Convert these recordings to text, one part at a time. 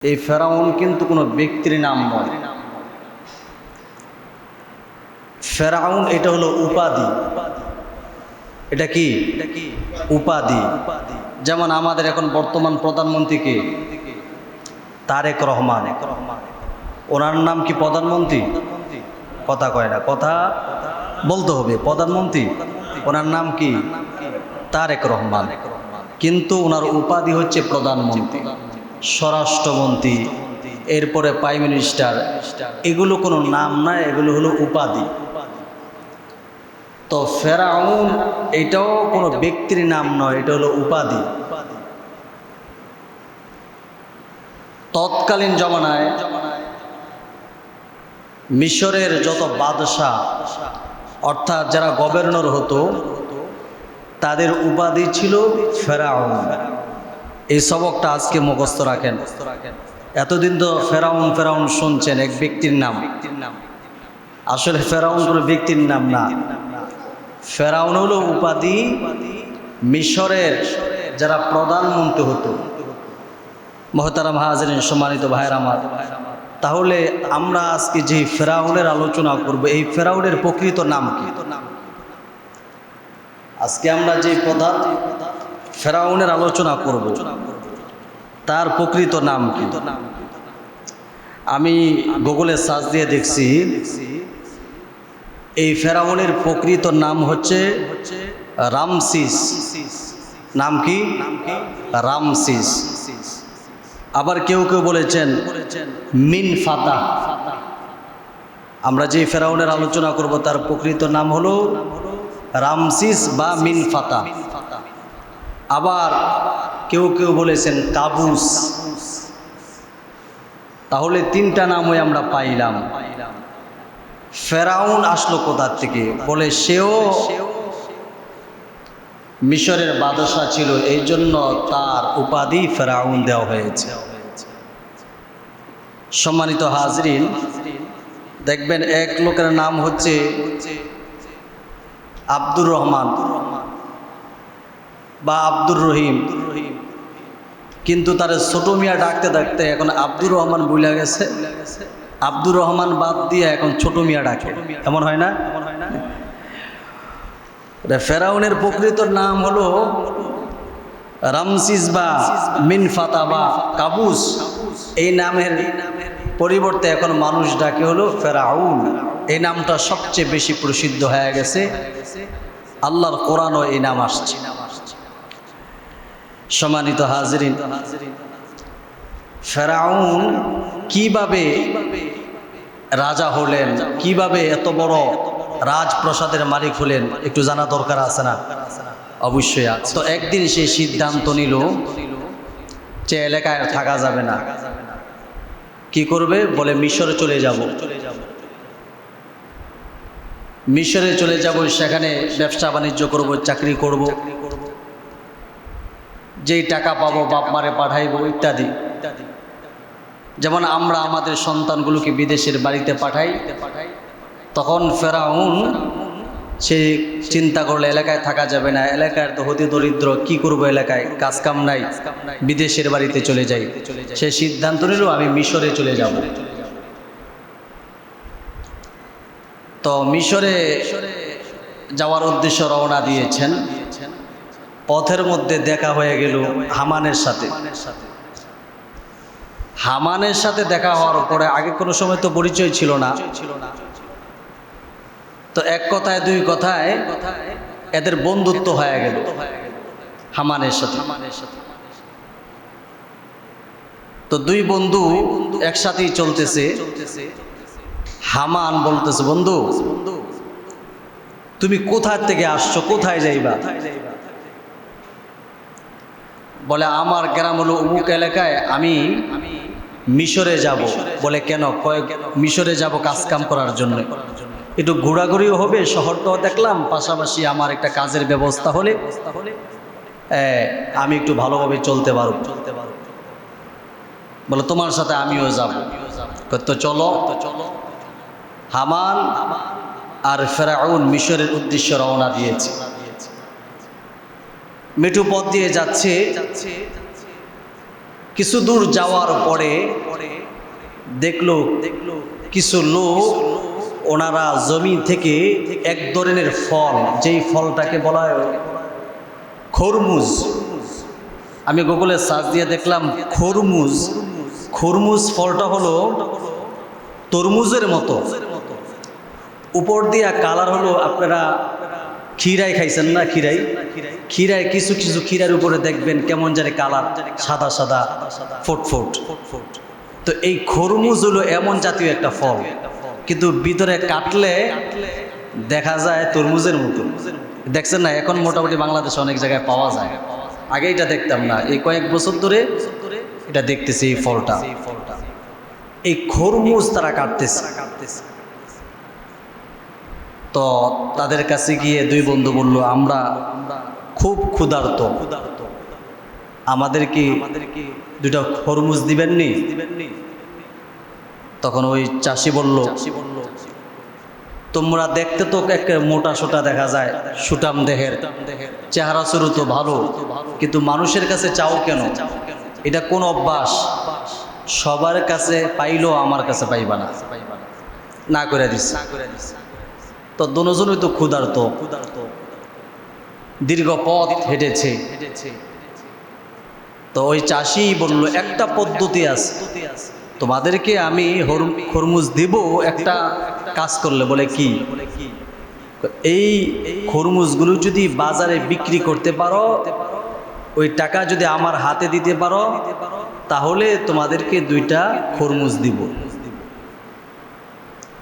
এই ফেরাউন কিন্তু কোনো ব্যক্তির নাম নয়। ফেরাউন এটা হলো উপাধি। এটা কি উপাধি? যেমন আমাদের এখন বর্তমান প্রধানমন্ত্রীকে তারেক রহমান, ওনার নাম কি প্রধানমন্ত্রী? কথা কয় না, কথা বলতে হবে। প্রধানমন্ত্রী, ওনার নাম কি? তারেক রহমান, কিন্তু ওনার উপাধি হচ্ছে প্রধানমন্ত্রী, স্বরাষ্ট্রমন্ত্রী, এরপরে প্রাইম মিনিস্টার। এগুলো কোনো নাম না, এগুলো হলো উপাধি। তো ফেরাউন এটাও কোনো ব্যক্তির নাম নয়, এটা হলো উপাধি। তৎকালীন জমানায় মিশরের যত বাদশাহ অর্থাৎ যারা গভর্নর হতো তাদের উপাধি ছিল ফেরাউন। এই সবকটা আজকে মুখস্থ রাখেন। এতদিন তো ফেরাউন ফেরাউন শুনছেন, এক ব্যক্তির নাম। আসলে ফেরাউন কোনো ব্যক্তির নাম না, ফেরাউন হলো উপাধি। মিশরের যারা প্রধানমন্ত্রী হতো। মহতারাম হাজরিন, সম্মানিত ভাইয়ের আমার, তাহলে আমরা আজকে যে ফেরাউনের আলোচনা করব, এই ফেরাউনের প্রকৃত নাম কি? আজকে আমরা যে প্রধান ফেরাউনের আলোচনা করব, তার প্রকৃত নাম কি? আমি গুগলে সার্চ দিয়ে দেখছি, এই ফেরাউনের প্রকৃত নাম হচ্ছে রামসিস। নাম কি? রামসিস। আবার কেউ কেউ বলেছেন মিনফাতা। আমরা যে ফেরাউনের আলোচনা করব তার প্রকৃত নাম হলো রামসিস বা মিনফাতা। আবার কেউ কেউ বলেছেন কাবুস। তাহলে তিনটা নামই আমরা পাইলাম। ফেরাউন আসলো কোথা থেকে? বলে সেও মিশরের বাদশা ছিল, এই জন্য তার উপাধি ফেরাউন দেওয়া হয়েছে। সম্মানিত হাজরিন, দেখবেন এক লোকের নাম হচ্ছে আব্দুর রহমান বা আব্দুর রহিম, কিন্তু তার ছোট মিয়া ডাকতে ডাকতে এখন আব্দুর রহমান ভুলে গেছে, আব্দুর রহমান বাদ দিয়ে এখন ছোট মিয়া ডাকে। এমন হয় না? ফেরাউনের প্রকৃত নাম হলো রামসিস বা মিনফাতা বা কাবুস। এই নামের পরিবর্তে এখন মানুষ ডাকে হলো ফেরাউন। এই নামটা সবচেয়ে বেশি প্রসিদ্ধ হয়ে গেছে, আল্লাহর কোরআনও এই নাম আসছে। সম্মানিত হাজরিন, ফেরাউন কিভাবে রাজা হলেন, কিভাবে এত বড় রাজপ্রাসাদের মালিক হলেন, একটু জানা দরকার আছে না? অবশ্যই আছে। তো একদিন সে সিদ্ধান্ত নিল যে এলাকায় থাকা যাবে না। কি করবে? বলে মিশরে চলে যাব। মিশরে চলে যাব, সেখানে ব্যবসা বাণিজ্য করব, চাকরি করব, যেই টাকা পাবো বাপ মারে পাঠাইব ইত্যাদি। যেমন আমরা আমাদের সন্তানগুলোকে বিদেশের বাড়িতে পাঠাই, তখন ফেরাউন সে চিন্তা করলে এলাকায় থাকা যাবে না, এলাকার তো হতে দরিদ্র, কি করব, এলাকায় কাজ কাম নাই, বিদেশের বাড়িতে চলে যাই। সে সিদ্ধান্ত নিল আমি মিশরে চলে যাব। তো মিশরে যাওয়ার উদ্দেশ্য রওনা দিয়েছেন। পথের মধ্যে দেখা হয়ে গেল হামানের সাথে। হামানের সাথে দেখা হওয়ার পরে আগে কোনো সময় তো পরিচয় ছিল না, তো এক কথায় দুই কথায় এদের বন্ধুত্ব হয়ে গেল হামানের সাথে। তো দুই বন্ধু একসাথেই চলতেছে। হামান বলতেছে, বন্ধু তুমি কোথায় থেকে আসছো, কোথায় যাইবা? বলে আমার গ্রাম হলো অমুক এলাকায়, আমি মিশরে যাব। বলে কেন? মিশরে যাব কাজ কাম করার জন্য, একটু ঘোরাঘুরিও হবে, শহরটাও দেখলাম, পাশাপাশি আমার একটা কাজের ব্যবস্থা হলে আমি একটু ভালোভাবে চলতে পারব। বলে তোমার সাথে আমিও যাব। তো চলো। হামান আর ফেরাউন মিশরের উদ্দেশ্যে রওনা দিয়েছে। মেঠু পথ দিয়ে যাচ্ছে, কিছু দূর যাওয়ার পরে দেখলো কিছু লোক ওনারা জমি থেকে এক ধরনের ফল, যেই ফলটাকে বলা হয় খরমুজ। আমি গুগলে সার্চ দিয়ে দেখলাম খরমুজ। খরমুজ ফলটা হলো তরমুজের মতো, উপর দিয়া কালার হলো, আপনারা ক্ষীরাই খাইছেন না? ক্ষীরায় কিছু কিছু ক্ষীরার উপরে দেখবেন কেমন জানি কালার, সাদা সাদা ফুটফুট। তো এই খরমুজ হলো এমন জাতীয় একটা ফল, কিন্তু ভিতরে কাটলে দেখা যায় তরমুজের মতো। দেখছেন না? এখন মোটামুটি বাংলাদেশে অনেক জায়গায় পাওয়া যায়। আগে এটা দেখতাম না, এই কয়েক বছর ধরে এটা দেখতেছি। এই ফলটা, এই খরমুজ তারা কাটতেছে। তো তাদের কাছে গিয়ে দুই বন্ধু বলল, আমরা খুব ক্ষুধার্ত, আমাদেরকে দুইটা খরমুজ দিবেননি? তখন ওই চাষি বলল, তোমরা দেখতে তো একটা মোটা সোটা দেখা যায়, সুটাম দেহের, চেহারা শুরু তো ভালো, কিন্তু মানুষের কাছে চাও কেন? এটা কোন অভ্যাস? সবার কাছে পাইলো, আমার কাছে পাইবা না, না করে দিস। তো দুজনই তো ক্ষুধার্ত, দীর্ঘ পথ হেঁটেছে। তো ওই চাষি বলল, একটা পদ্ধতি আছে, তোমাদেরকে আমি খরমুজ দিব একটা কাজ করলে। বলে কি? এই খরমুজগুলো যদি বাজারে বিক্রি করতে পারো, ওই টাকা যদি আমার হাতে দিতে পারো, তাহলে তোমাদেরকে দুইটা খরমুজ দিব।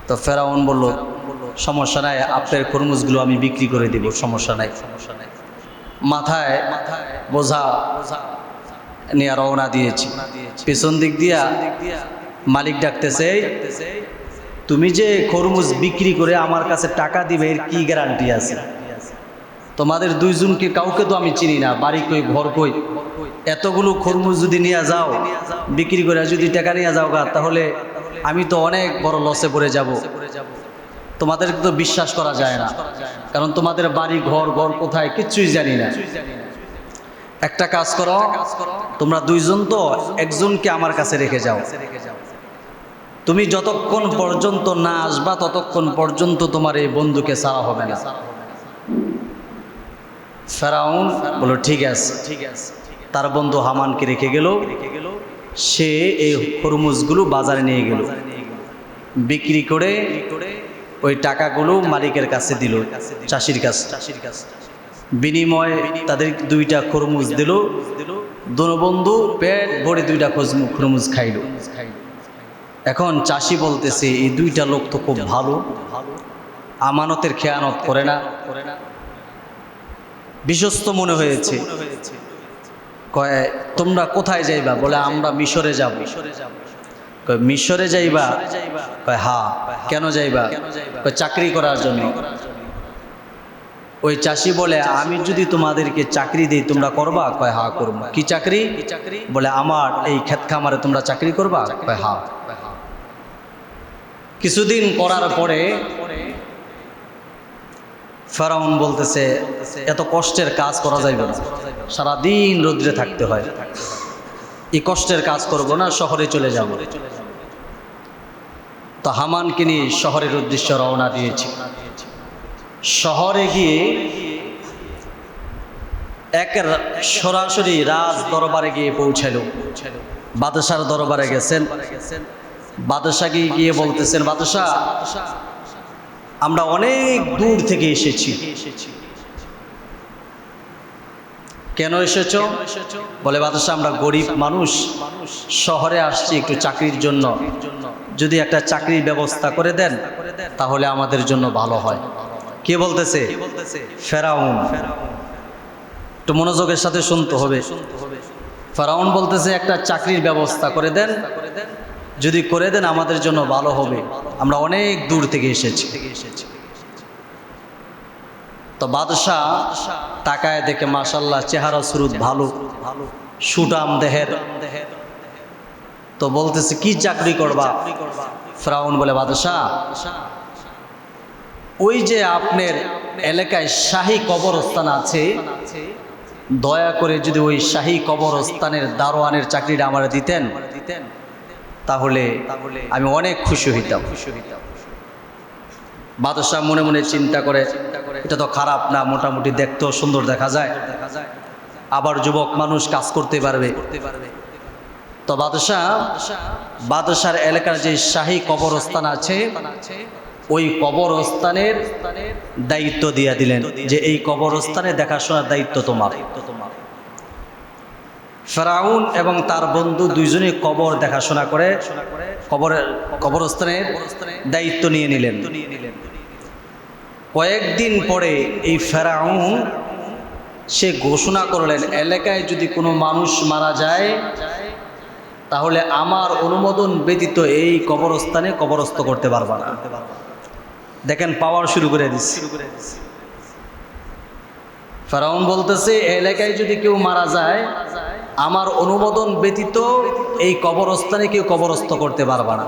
তো ফেরাউন বলল, সমস্যা নাই, আপনার খরমুজগুলো আমি বিক্রি করে দিব, সমস্যা নাই। মাথায় বোঝা নিয়ে রওনা দিয়েছি। পেছন দিক দিয়া মালিক ডাকতেছে, তুমি যে খরমুজ বিক্রি করে আমার কাছে টাকা দিবে, এর কি গ্যারান্টি আছে? তোমাদের দুইজনকে কাউকে তো আমি চিনি না, বাড়ি কই ঘর কই, এতগুলো খরমুজ যদি নিয়ে যাও, বিক্রি করে যদি টাকা নিয়ে যাও গা, তাহলে আমি তো অনেক বড় লসে পড়ে যাব। তোমাদেরকে তো বিশ্বাস করা যায় না, কারণ তোমাদের বাড়ি ঘর কোথায় কিচ্ছুই জানি না। একটা কাজ করো, তোমরা দুইজন তো, একজনকে আমার কাছে রেখে যাও। তুমি যতক্ষণ পর্যন্ত না আসবা, ততক্ষণ পর্যন্ত তোমার এই বন্ধুকে ছাড়া হবে না। ফেরাউন বলল, ঠিক আছে। তার বন্ধু হামানকে রেখে গেল। সে এই খরমুজগুলো বাজারে নিয়ে গেল, বিক্রি করে ওই টাকাগুলো মালিকের কাছে দিল, চাষির কাছে। বিনিময়ে তাদের দুইটা খরমুজ দিল। দোনো বন্ধু পেট ভরে দুইটা খরমুজ খাইল। এখন চাষি বলতেছে, এই দুইটা লোক তো খুব ভালো, আমানতের খেয়ানত করে না, বিশ্বস্ত মনে হয়েছে। কয়, তোমরা কোথায় যাইবা? বলে, আমরা মিশরে যাব। কয়, মিশরে যাইবা? কয়, হ্যাঁ। কেন যাইবা? কয়, চাকরি করার জন্য। ওই চাষি বলে, আমি যদি তোমাদেরকে চাকরি দিই, তোমরা করবা? কয়, হ্যাঁ করবো। কি চাকরি? বলে, আমার এই ক্ষেত খামারে তোমরা চাকরি করবা? কয়, হ্যাঁ। কিছুদিন করার পরে ফেরাউন বলতেছে, এত কষ্টের কাজ করা যাইবে না, সারাদিন রৌদ্রে থাকতে হয়, এই কষ্টের কাজ করব না, শহরে চলে যাব। তো হামানকে নিয়ে শহরের উদ্দেশ্যে রওনা দিয়েছি। শহরে গিয়ে এক সরাসরি রাজ দরবারে গিয়ে পৌঁছাল। বাদশার দরবারে গেছেন। বাদশা গিয়ে বলতেছেন, বাদশাহ, আমরা অনেক দূর থেকে এসেছি। কেন এসেছো? বলে, বাদশাহ, আমরা গরিব মানুষ, শহরে আসছি একটু চাকরির জন্য, যদি একটা চাকরির ব্যবস্থা করে দেন তাহলে আমাদের জন্য ভালো হয়। কে বলতেছে? ফেরাউন। একটু মনোযোগের সাথে শুনতে হবে। ফেরাউন বলতেছে, একটা চাকরির ব্যবস্থা করে দেন, যদি করে দেন আমাদের জন্য ভালো হবে, আমরা অনেক দূর থেকে এসেছি। তো বাদশাহ তাকায় দেখে, মাশাআল্লাহ, চেহারা সুরত ভালো, সুটাম দেহের। তো বলতেছে, কি চাকরি করবা? ফেরাউন বলে, বাদশাহ, ওই যে আপনার এলাকায় শাহী কবরস্থান আছে, দয়া করে যদি ওই শাহী কবরস্থানের দারোয়ানের চাকরিটা আমার দিতেন তাহলে আমি অনেক খুশি হইতাম। বাদশাহ মনে মনে চিন্তা করে, এটা তো খারাপ না, মোটামুটি দেখতেও সুন্দর দেখা যায়, আবার যুবক মানুষ কাজ করতে পারবে। তো বাদশার এলাকার যে শাহী কবরস্থান আছে ওই কবরস্থানের দায়িত্ব দিয়ে দিলেন যে এই কবরস্থানে দেখাশোনার দায়িত্ব তোমার। ফেরাউন এবং তার বন্ধু দুইজনে কবর দেখাশোনা করে কবরস্থানের দায়িত্ব নিয়ে নিলেন। কয়েকদিন পরে এই ফেরাউন সে ঘোষণা করলেন, এলাকায় যদি কোনো মানুষ মারা যায় তাহলে আমার অনুমোদন ব্যতীত এই কবরস্থানে কবরস্থ করতে পারবা না। দেখেন, পাওয়ার শুরু করে দিচ্ছে। ফেরাউন বলতেছে, এলাকায় যদি কেউ মারা যায় আমার অনুমোদন ব্যতীত এই কবরস্থানে কেউ কবরস্থ করতে পারবা না।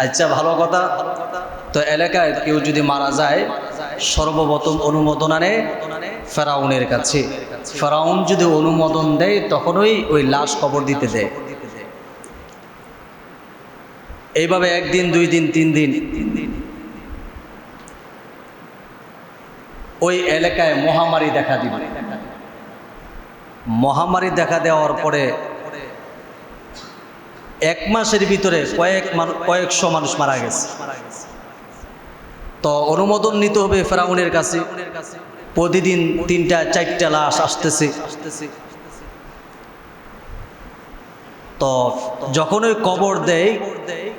আচ্ছা, ভালো কথা। তো এলাকায় কেউ যদি মারা যায় সর্বপ্রথম অনুমোদন আনে ফেরাউনের কাছে। ফেরাউন যদি অনুমোদন দেয় তখনই ওই লাশ কবর দিতে দেয়। এইভাবে একদিন, 2 দিন, 3 দিন ওই এলাকায় মহামারী দেখা দিল। মহামারী দেখা দেওয়ার পরে 1 মাসের ভিতরে কয়েকশো মানুষ মারা গেছে। তো অনুমোদন নিতে হবে ফেরাউনের কাছে। প্রতিদিন 3টা 4টা লাশ আসতেছে। তো যখন ওই কবর দেয়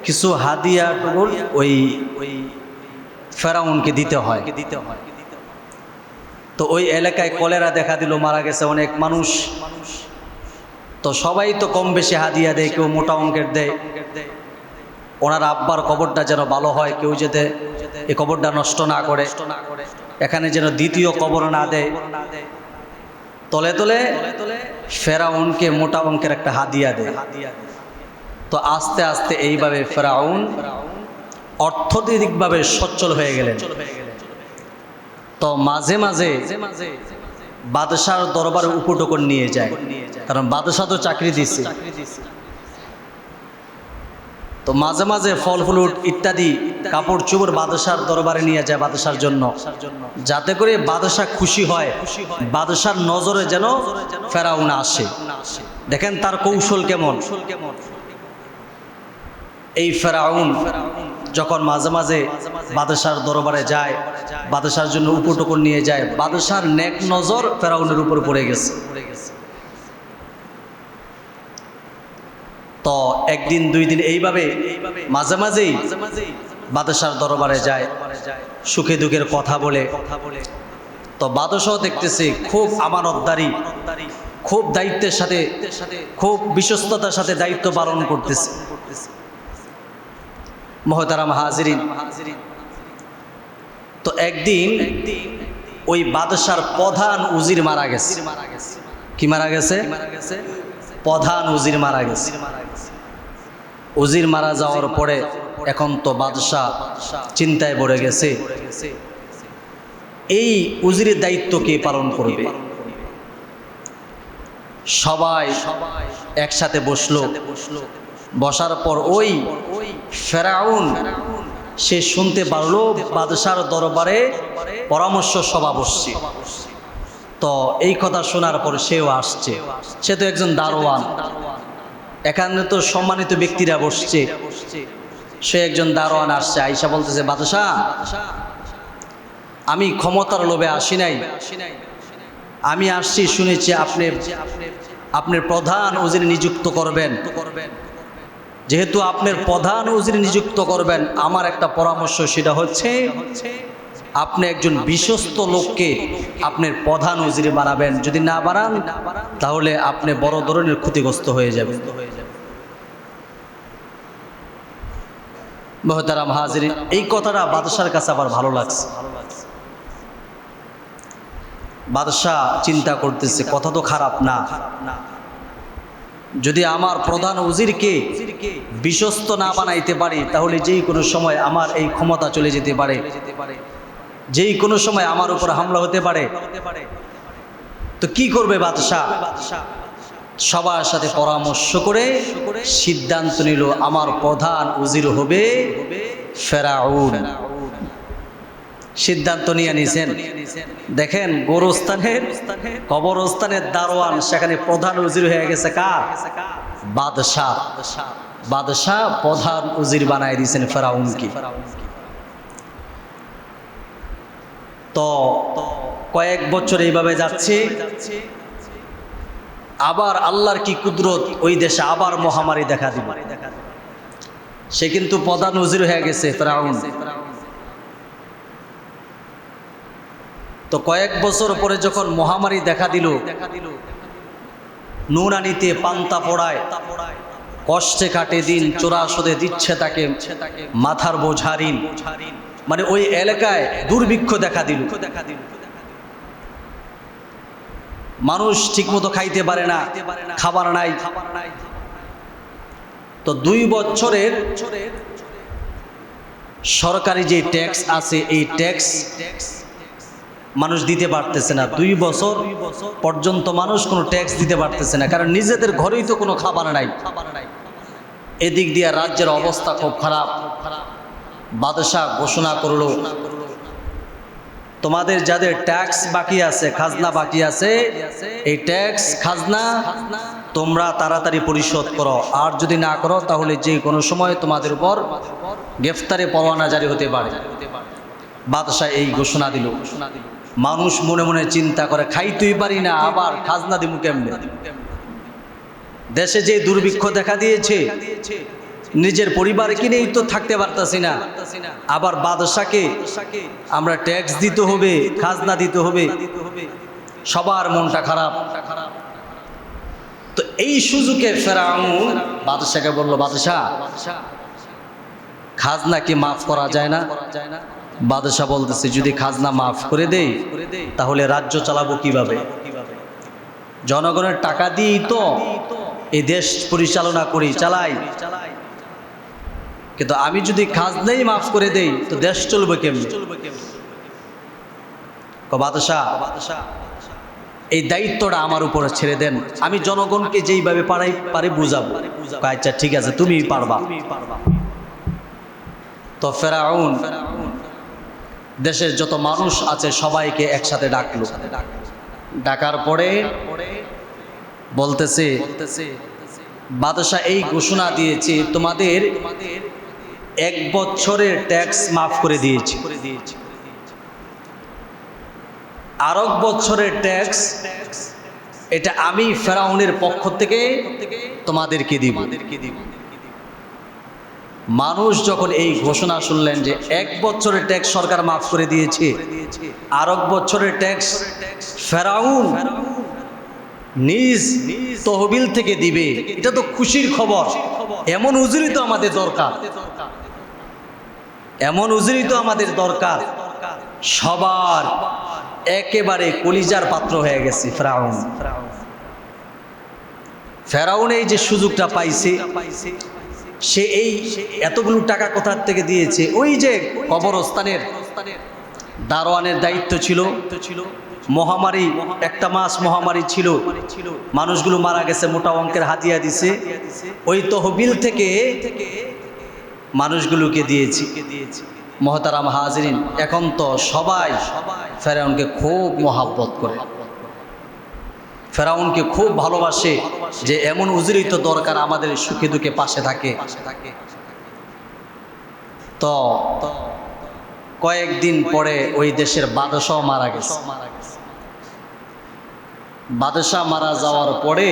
কিছু হাদিয়া ওই ফেরাউনকে দিতে হয়। তো ওই এলাকায় কলেরা দেখা দিল, মারা গেছে অনেক মানুষ। তো সবাই তো কম বেশি হাদিয়া দেয়, কেউ মোটা অঙ্কের দেয়। ওনার আব্বার কবরটা যেন ভালো হয়, কেউ যাতে এই কবরটা নষ্ট না করে, এখানে যেন দ্বিতীয় কবর না দেয়। তলে তলে ফেরাউনকে মোটা অঙ্কের একটা হাদিয়া দেয়। তো আস্তে আস্তে এইভাবে ফেরাউন অর্থনৈতিকভাবে সচ্ছল হয়ে গেলেন। তো মাঝে মাঝে বাদশার দরবারে উপটোকন নিয়ে যায়, কারণ বাদশাহ তো চাকরি দিচ্ছে। তো মাঝে মাঝে ফল ফ্রুট ইত্যাদি কাপড় চোপড় বাদশার দরবারে নিয়ে যায় বাদশার জন্য, যাতে করে বাদশাহ খুশি হয়, বাদশার নজরে যেন ফেরাউন আসে। দেখেন তার কৌশল কেমন। এই ফেরাউন যখন মাঝে মাঝে বাদশার দরবারে যায়, বাদশার জন্য উপটোকন নিয়ে যায়, বাদশার নেক নজর ফেরাউনের উপর পড়ে গেছে। তো 1 দিন 2 দিন এইভাবে মাঝে মাঝেই বাদশার দরবারে যায়, সুখে দুঃখের কথা বলে। তো বাদশাহ দেখতেছে খুব আমানতদারি, খুব দায়িত্বের সাথে, খুব বিশ্বস্ততার সাথে দায়িত্ব পালন করতেছে। মুহতারাম হাজিরিন, তো একদিন ওই বাদশার প্রধান উজির মারা গেছে। কি মারা গেছে? প্রধান উজির মারা গেছে। উজির মারা যাওয়ার পরে এখন তো বাদশাহ চিন্তায় পড়ে গেছে, এই উজিরের দায়িত্ব কে পালন করবে। সবাই একসাথে বসলো। বসার পর ওই ফেরাউন সে শুনতে পারলো বাদশার দরবারে পরামর্শ সভা বসছে। তো এই কথা শোনার পর সেও আসছে। সে তো একজন দারোয়ান, এখানে তো সম্মানিত ব্যক্তিরা বসছে, সে একজন দারোয়ান আসছে। আইসা বলতেছে, বাদশাহ আমি ক্ষমতার লোভে আসি নাই, আমি আসছি শুনেছি আপনি প্রধান উজির নিযুক্ত করবেন। যেহেতু আপনার প্রধান উজির নিযুক্ত করবেন, আমার একটা পরামর্শ, সেটা হচ্ছে আপনি একজন বিশ্বস্ত লোককে আপনার প্রধান উজির বানাবেন। যদি না বানান তাহলে আপনি বড় ধরনের ক্ষতিগ্রস্ত হয়ে যাবেন। মুহতারাম হাজিরিন, এই কথাটা বাদশার কাছে আবার ভালো লাগছে। বাদশাহ চিন্তা করতেছে, কথা তো খারাপ না, যদি আমার প্রধান উজিরকে বিশ্বস্ত না বানাইতে পারি তাহলে যেই কোনো সময় আমার এই ক্ষমতা চলে যেতে পারে, যেই কোনো সময় আমার উপর হামলা হতে পারে। তো কি করবে বাদশাহ? সবার সাথে পরামর্শ করে সিদ্ধান্ত নিল আমার প্রধান উজির হবে ফেরাউন। সিদ্ধান্ত নিয়ে নিছেন। দেখেন গোরস্থানের কবরস্থানের দারোয়ান সেখানে প্রধান উজির হয়ে গেছে কার? বাদশাহ। বাদশাহ প্রধান উজির বানায় দিয়েছেন ফেরাউনকে। তো কয়েক বছর এইভাবে যাচ্ছে। আবার আল্লাহর কি কুদরত, ওই দেশে আবার মহামারী দেখা দিল। সে কিন্তু প্রধান উজির হয়ে গেছে ফেরাউন। তো কয়েক বছর পরে যখন মহামারী দেখা দিল, নুনানিতে পান্তা পড়ায়, কষ্টে কাটে দিন, চোরা শোধে দিচ্ছে তাকে মাথার বোঝা ঋণ। মানে ওই এলাকায় দুর্ভিক্ষ দেখা দিল। মানুষ ঠিকমতো খাইতে পারে না, খাবার নাই। তো 2 বছরের সরকারি যে ট্যাক্স আছে, এই ট্যাক্স মানুষ দিতে পারতেছে না। 2 বছর পর্যন্ত মানুষ কোনো ট্যাক্স দিতে পারতেছে না, কারণ নিজেদের ঘরেই তো কোনো খাবার নাই। এদিক দিয়ে রাজ্যের অবস্থা খুব খারাপ। বাদশাহ ঘোষণা করলো, তোমাদের যাদের ট্যাক্স বাকি আছে, খাজনা বাকি আছে, এই ট্যাক্স খাজনা তোমরা তাড়াতাড়ি পরিশোধ করো। আর যদি না করো তাহলে যে কোনো সময় তোমাদের উপর গ্রেফতারি পরোয়ানা জারি হতে পারে। বাদশাহ এই ঘোষণা দিল। মানুষ মনে মনে চিন্তা করে, খাইতেই পারি না, আবার খাজনা দিব কেমনে? দেশে যে দুর্ভিক্ষ দেখা দিয়েছে, নিজের পরিবারকে নিয়েই তো থাকতে পারতাছি না, আবার বাদশাকে আমরা ট্যাক্স দিতে হবে, খাজনা দিতে হবে। সবার মনটা খারাপ। তো এই সুযোগে ফেরাউন বাদশাকে বলল, বাদশাহ খাজনা কি মাফ করা যায় না? বাদশাহ বলতেছে, যদি খাজনা মাফ করে দেই তাহলে রাজ্য চালাবো কিভাবে? জনগণের টাকা দিয়েই তো এই দেশ পরিচালনা করি, চালাই। কিন্তু আমি যদি খাজনাই মাফ করে দেই তো দেশ চলবে কেমনে? বাদশাহ এই দায়িত্বটা আমার উপরে ছেড়ে দেন, আমি জনগণকে যেইভাবে পারি বুঝাবো। আচ্ছা ঠিক আছে, তুমি পারবা। তো ফেরাউন দেশের যত মানুষ আছে সবাইকে একসাথে ডাকলো। ডাকার পরে বলতেছে, বাদশাহ এই ঘোষণা দিয়েছে, তোমাদের 1 বছরের ট্যাক্স মাফ করে দিয়েছি, আর 1 বছরের ট্যাক্স এটা আমি ফেরাউনের পক্ষ থেকে তোমাদেরকে দিব। মানুষ যখন এই ঘোষণা শুনলেন যে 1 বছরের ট্যাক্স সরকার মাফ করে দিয়েছে, আর 1 বছরের ট্যাক্স ফেরাউন নিজ তহবিল থেকে দিবে, এটা তো খুশির খবর। এমন উজিরই তো আমাদের দরকার, এমন উজিরই তো আমাদের দরকার। সবার একেবারে কলিজার পাত্র হয়ে গেছে ফেরাউন। ফেরাউন এই যে সুযোগটা পাইছে, সে এই এতগুলো টাকা কোথার থেকে দিয়েছে? ওই যে কবরস্থানের দারোয়ানের দায়িত্ব ছিল। মহামারী, 1 মাস মহামারী ছিল, মানুষগুলো মারা গেছে, মোটা অঙ্কের হাতিয়া দিছে, ওই তহবিল থেকে মানুষগুলোকে দিয়েছি। মহতারাম হাজরিন, এখন তো সবাই ফেরাউনকে খুব মহাব্বত করে, ফেরাউনকে খুব ভালোবাসে, যে এমন উজিরই তো দরকার আমাদের সুখে দুঃখে পাশে থাকে। তো কয়েকদিন পরে ওই দেশের বাদশাহ মারা গেছে। বাদশাহ মারা যাওয়ার পরে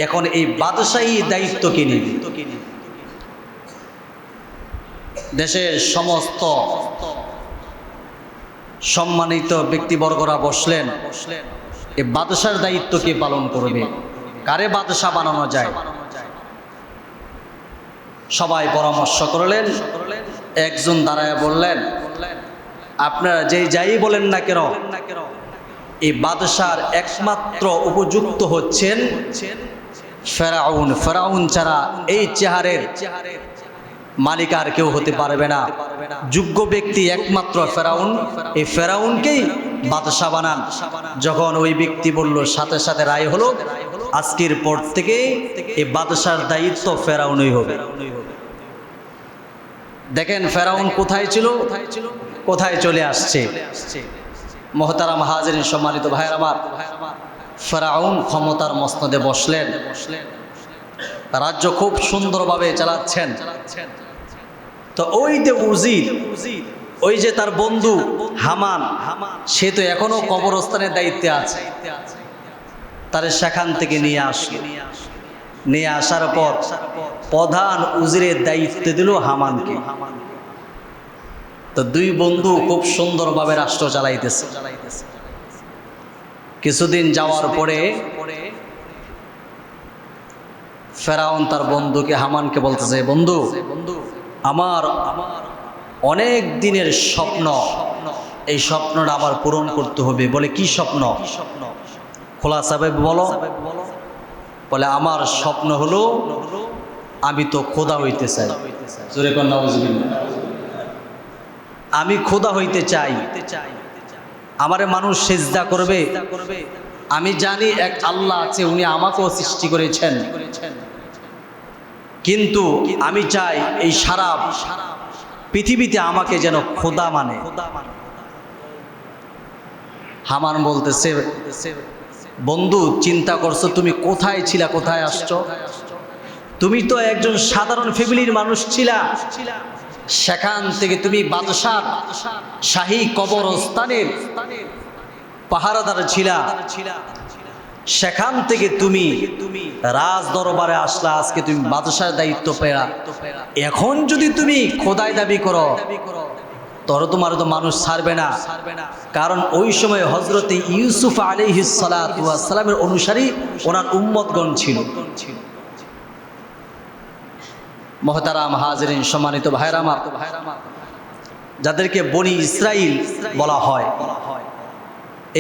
এখন এই বাদশাহী দায়িত্বকে নিবে। দেশের সমস্ত সম্মানিত ব্যক্তিবর্গরা বসলেন, এই বাদশার দায়িত্ব কে পালন করবে, কারে বাদশাহ বানানো যায়? সবাই পরামর্শ করলেন। একজন দাঁড়ায় বললেন, আপনারা যাই বলেন না কেন, এই বাদশার একমাত্র উপযুক্ত হচ্ছেন ফেরাউন। ফেরাউন ছাড়া এই চেহারের মালিক আর কেউ হতে পারবে না। যোগ্য ব্যক্তি একমাত্র ফেরাউন। এই ফেরাউনকেই বাদশাহ বানান। যখন ওই ব্যক্তি বলল, সাথে সাথে রায় হলো আজকের পর থেকে এই বাদশার দায়িত্ব ফেরাউনই হবে। দেখেন ফেরাউন কোথায় ছিল, কোথায় চলে আসছে। মুহতারাম হাজিরিন, সম্মানিত ভাইয়ের আমার, ফেরাউন ক্ষমতার মসনদে বসলেন, রাজ্য খুব সুন্দরভাবে চালাচ্ছেন। তো ওই যে উজির, ওই যে তার বন্ধু হামান, সে তো এখনো কবরস্থানের দায়িত্বে আছে। তার সেখান থেকে নিয়ে আসলো, নিয়ে আসার পর প্রধান উজিরের দায়িত্ব দিল হামানকে। তো দুই বন্ধু খুব সুন্দরভাবে রাষ্ট্র চালাইতেছে। কিছুদিন যাওয়ার পরে ফেরাউন তার বন্ধুকে, হামানকে বলতেছে, বন্ধু, আমার অনেক দিনের স্বপ্ন, এই স্বপ্নটা আবার পূরণ করতে হবে। বলে কি স্বপ্ন? খোলাসাভাবে বলো। বলে আমার স্বপ্ন হলো আমি তো খোদা হইতে চাই। জোরে কর নাউজুবিল্লাহ। আমি খোদা হইতে চাই, আমারে মানুষ সিজদা করবে। আমি জানি এক আল্লাহ আছে, উনি আমাকেও সৃষ্টি করেছেন, কিন্তু আমি চাই এই সারা পৃথিবীতে আমাকে যেন খোদা মানে। হামান বলতেছে, বন্ধু চিন্তা করছো তুমি কোথায় ছিলা, কোথায় আসছো? তুমি তো একজন সাধারণ ফ্যামিলির মানুষ ছিলা, সেখান থেকে তুমি বাদশার শাহী কবরস্থানের পাহারাদার ছিলা, সেখান থেকে তুমি রাজ দরবারে আসলা, আজকে তুমি বাদশার দায়িত্ব পেলা। এখন যদি তুমি খোদাই দাবি করো, তোর তোমার তো মানুষ ছাড়বে না। কারণ ওই সময় হযরতে ইউসুফ আলাইহিস সালাতু ওয়াস সালামের অনুসারী ওনার উম্মতগণ ছিল। মুহতারাম হাজিরিন, সম্মানিত ভাইরা আমার, যাদেরকে বনি ইসরাইল বলা হয়।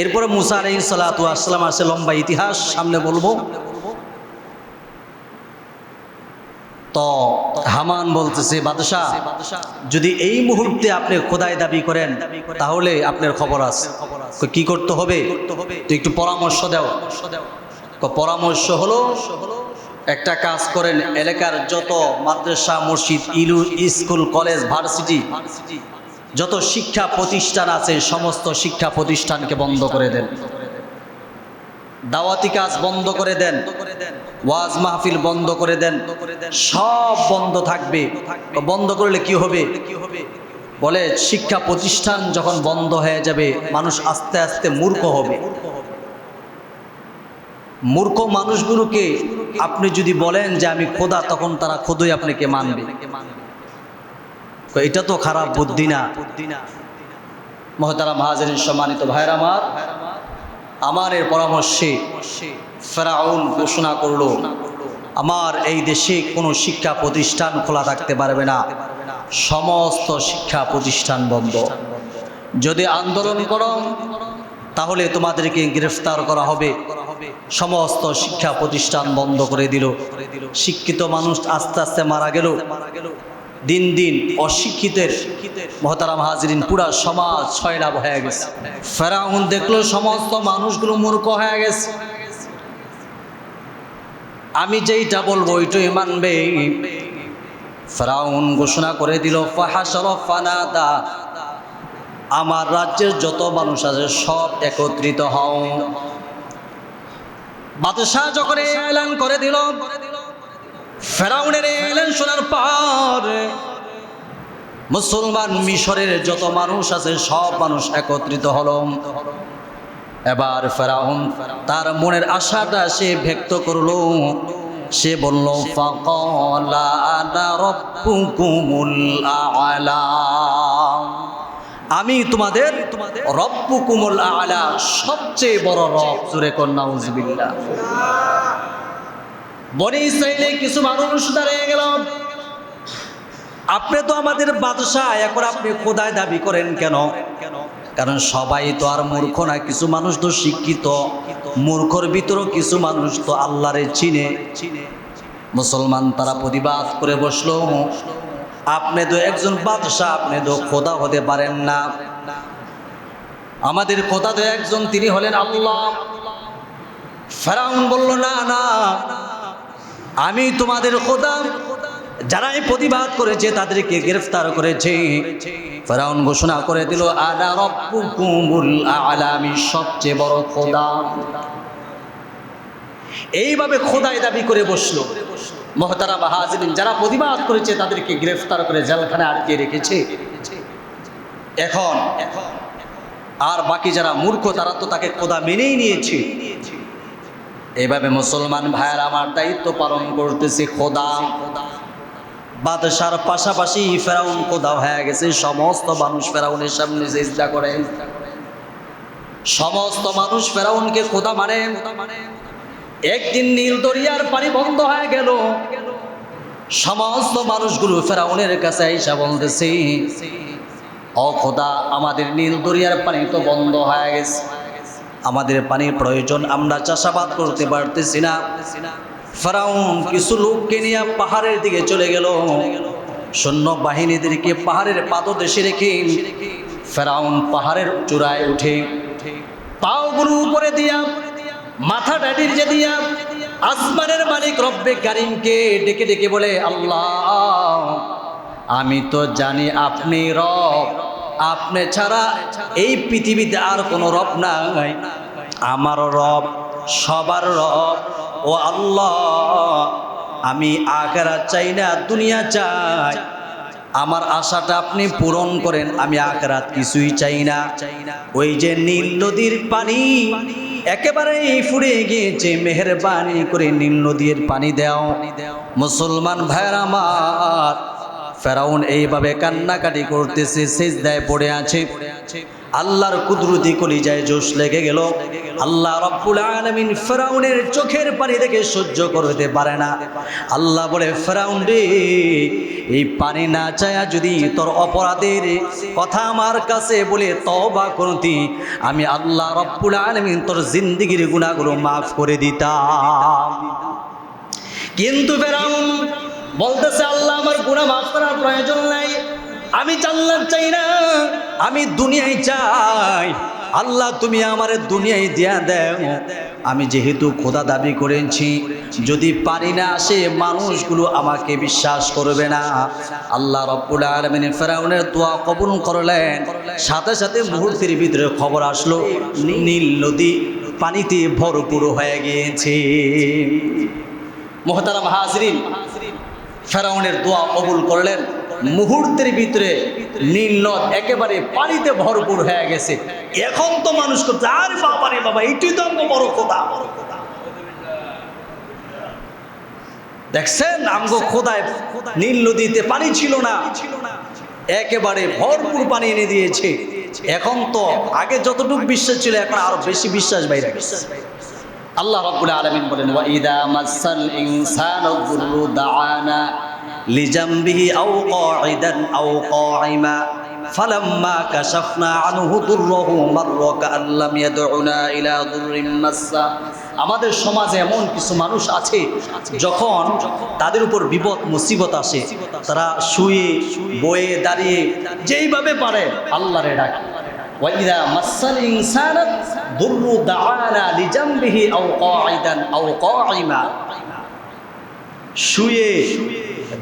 এরপরে মুসা আলাইহিস সালাতু ওয়াস সালাম আসে, লম্বা ইতিহাস সামনে বলবো। তো হামান বলতেছে, বাদশাহ, যদি এই মুহূর্তে আপনি খোদাই দাবি করেন তাহলে আপনার খবর আছে। কি করতে হবে? তো একটু পরামর্শ দাও। পরামর্শ হলো, একটা কাজ করেন, এলাকার যত মাদ্রাসা, মসজিদ, স্কুল, কলেজ, ভার্সিটি, যত শিক্ষা প্রতিষ্ঠান আছে সমস্ত শিক্ষা প্রতিষ্ঠানকে বন্ধ করে দেন, দাওয়াতি কাজ বন্ধ করে দেন, ওয়াজ মাহফিল বন্ধ করে দেন, সব বন্ধ থাকবে। বন্ধ করলে কি হবে? বলে শিক্ষা প্রতিষ্ঠান যখন বন্ধ হয়ে যাবে, মানুষ আস্তে আস্তে মূর্খ হবে। মূর্খ মানুষগুলোকে আপনি যদি বলেন যে আমি খোদা, তখন তারা খোদাই আপনাকে মানবে। এটা তো খারাপ বুদ্ধি না। মুহতারাম হাজিরিন, সম্মানিত ভাইরা আমার, আমার এর পরামর্শে ফেরাউন ঘোষণা করলো, আমার এই দেশে কোনো শিক্ষা প্রতিষ্ঠান খোলা থাকতে পারবে না, সমস্ত শিক্ষা প্রতিষ্ঠান বন্ধ। যদি আন্দোলন করো তাহলে তোমাদেরকে গ্রেফতার করা হবে। সমস্ত শিক্ষা প্রতিষ্ঠান বন্ধ করে দিল। শিক্ষিত মানুষ আস্তে আস্তে মারা গেল। দিন দিন অশিক্ষিতের, মুহতারাম হাজিরিন, পুরা সমাজ ছয়লাভ হয়ে গেছে। ফেরাউন দেখলো সমস্ত মানুষগুলো মূর্খ হয়ে গেছে, আমি যেইটা বলবো ওইটাই মানবে। ফেরাউন ঘোষণা করে দিল, ফাহাশারা ফানাদা, আমার রাজ্যের যত মানুষ আছে সব একত্রিত হও। বাদশাহ যখন এলান করে দিল, ফেরাউনের এলান শোনার পর মুসলমান মিশরের যত মানুষ আছে সব মানুষ একত্রিত হলো। এবার ফেরাউন তার মনের আশাটা সে ব্যক্ত করলো। সে বলল, ফাকালা আনা রাব্বুকুমুল আ'লা, আমি তোমাদের রব্বুকুমুল আ'লা, সবচেয়ে বড় রব। জোরে কর নাউজুবিল্লাহ। বনি ইসরাইলে কিছু মানুষ দাঁড়িয়ে গেল, আপনি তো আমাদের বাদশাহ, এখন আপনি খোদাই দাবি করেন কেন? কারণ সবাই তো আর মূর্খ না, কিছু মানুষ তো শিক্ষিত। মূর্খর ভিতরেও কিছু মানুষ তো আল্লাহরে চিনে। মুসলমান তারা প্রতিবাদ করে বসলো, আপনি তো একজন বাদশাহ, আপনি তো খোদা হতে পারেন না। আমাদের খোদা তো একজন, তিনি হলেন আল্লাহ। ফেরাউন বলল, না না, আমি তোমাদের খোদা। যারাই প্রতিবাদ করেছে তাদেরকে গ্রেফতার করেছে। ফেরাউন ঘোষণা করে দিল, আনা রব্বুকুমুল আ'লা, আমি সবচেয়ে বড় খোদা। এইভাবে খোদাই দাবি করে বসলো। মুহতারাম হাজিরিন, যারা প্রতিবাদ করেছে তাদেরকে গ্রেফতার করে জেলখানায় আটকে রেখেছে। এখন আর বাকি যারা মূর্খ তারা তো তাকে খোদা মেনেই নিয়েছে। এইভাবে মুসলমান ভাইয়ের আমার দায়িত্ব পালন করতেছে খোদা। বাদশার পাশাপাশি ফেরাউন খোদা হয়ে গেছে। সমস্ত মানুষ ফেরাউনের সামনে সিজদা করে, সমস্ত মানুষ ফেরাউনকে খোদা মানে। একদিন নীল দরিয়ার পানি বন্ধ হয়ে গেল। সমস্ত মানুষগুলো ফেরাউনের কাছে এসে বলতেছে, ও খোদা, আমাদের নীল দরিয়ার পানি তো বন্ধ হয়ে গেছে, আমাদের পানির প্রয়োজন, আমরা চাষাবাদ করতে পারতেছি না। ফেরাউন কিছু লোককে নিয়ে পাহাড়ের দিকে চলে গেল। সৈন্য বাহিনীদেরকে পাহাড়ের পাদদেশে রেখে ফেরাউন পাহাড়ের চূড়ায় উঠে পাগুলো উপরে দিয়া, মাথা ডাটির যে দিয়া আসমানের মালিক রব্বে কারিমকে ডেকে ডেকে বলে, আল্লাহ, আমি তো জানি আপনি রব, আপনি ছাড়া এই পৃথিবীতে আর কোনো রব নাই। আমার রব, সবার রব। ও আল্লাহ, আমি আখিরাত চাই না, দুনিয়া চাই। আমার আশাটা আপনি পূরণ করেন, আমি আখিরাত কিছুই চাই না। ওই যে নীল নদীর পানি একেবারেই ফুরিয়ে গিয়েছে, মেহেরবানি করে নীল নদীর পানি দাও। মুসলমান ভাইরা আমার, ফেরাউন এইভাবে কান্নাকাটি করতেছে, সিজদায় পড়ে আছে। আল্লাহর কুদরতি কলিজায় জোশ লেগে গেল। আল্লাহ রাব্বুল আলামিন ফেরাউনের চোখের পানি দেখে সহ্য করতে পারে না। আল্লাহ বলে, ফেরাউন রে, এই পানি না চায়া যদি তোর অপরাধের কথা আমার কাছে বলে তওবা করতি, আমি আল্লাহ রাব্বুল আলামিন তোর জিন্দেগির গুনাহগুলো মাফ করে দিতাম। কিন্তু ফেরাউন বলতেছে, আল্লাহ, আমার গুনাহ মাফ করার প্রয়োজন নাই, আমি জান্নাত চাই না, আমি দুনিয়ায় চাই। আল্লাহ, তুমি আমারে দুনিয়ায় দিয়া দাও। আমি যেহেতু খোদা দাবি করেছি, যদি পানি না আসে মানুষগুলো আমাকে বিশ্বাস করবে না। আল্লাহ রাব্বুল আলামিন ফেরাউনের দোয়া কবুল করলেন। সাথে সাথে মুহূর্তের ভিতরে খবর আসলো, নীল নদী পানিতে ভরপুর হয়ে গিয়েছে। মুহতারাম হাজরিন, ফেরাউনের দোয়া কবুল করলেন। মুহূর্তের ভিতরে নীল নদ একেবারে পানিতে ভরপুর হয়ে গেছে। এখন তো মানুষ করছে, আরে বাবা রে বাবা, এটাই তো আমগো বড় খোদা। দেখছেন, আমগো খোদায় নীল নদীতে পানি ছিল না, একেবারে ভরপুর পানি এনে দিয়েছে। এখন তো আগে যতটুকু বিশ্বাস ছিল, এখন আরো বেশি বিশ্বাস বাইরে গেছে। আল্লাহ রাব্বুল আলামিন বলেন, ওয়া ইদা মাসাল ইনসানু যুররু দাআনা লিজামবিহি আও কাঈদান আও কাঈমা ফালাম্মা কাশাফনা আনহু দুররহু মাররা কাআন লাম ইয়াদউনা ইলা দুররিন মাসসা। আমাদের সমাজে এমন কিছু মানুষ আছে, যখন তাদের উপর বিপদ মুসিবত আসে, তারা শুয়ে বয়ে দাঁড়িয়ে যেইভাবে পারে আল্লাহরে ডাকে। ওয়া ইদা মাসাল ইনসানা দুররু দাআনা লিজামবিহি আও কাঈদান আও কাঈমা, শুয়ে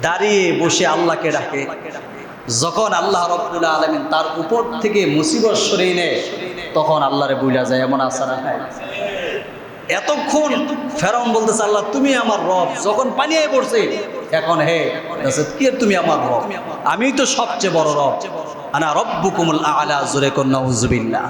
দাঁড়িয়ে বসে আল্লাহকে ডাকে। যখন আল্লাহ রাব্বুল আলামিন তার উপর থেকে মুসিবত সরিয়ে নেয়, তখন আল্লাহরে ভুলা যায়। এমন আসারা হয়। এতক্ষণ ফেরাউন বলতেছে, আল্লাহ তুমি আমার রব, যখন পানি আয় পড়ছে এখন হে কি তুমি আমার রব, আমি তো সবচেয়ে বড় রব, আনা রব্বুকুমুল আ'লা। জোরে কোন নাউযুবিল্লাহ।